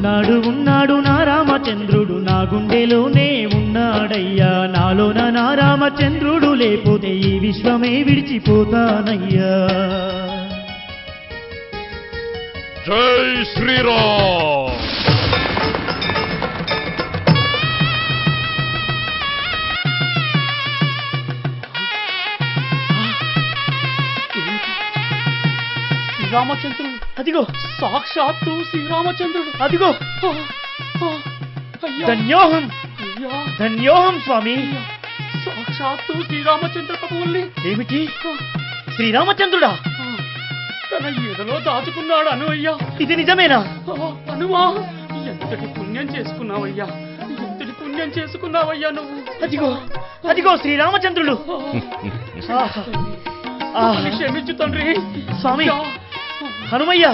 ఉన్నాడు ఉన్నాడు నా రామచంద్రుడు నా గుండెలోనే ఉన్నాడయ్యా నాలోన నా రామచంద్రుడు లేకపోతే ఈ విశ్వమే విడిచిపోతానయ్యా జై శ్రీరామ్ శ్రీరామచంద్రుడు అదిగో సాక్షాత్తు శ్రీరామచంద్రుడు అదిగో అయ్యా ధన్యోహం అయ్యా ధన్యోహం స్వామి సాక్షాత్తు శ్రీరామచంద్ర ప్రభువుల్ని ఏమిటి శ్రీరామచంద్రుడా తన ఎదలో దాచుకున్నాడు అను అయ్యా ఇది నిజమేనా అనువా ఎంతటి పుణ్యం చేసుకున్నావయ్యా ఎంతటి పుణ్యం చేసుకున్నావయ్యా నువ్వు అదిగో అదిగో శ్రీరామచంద్రుడు క్షమించు తండ్రి స్వామి హనుమయ్య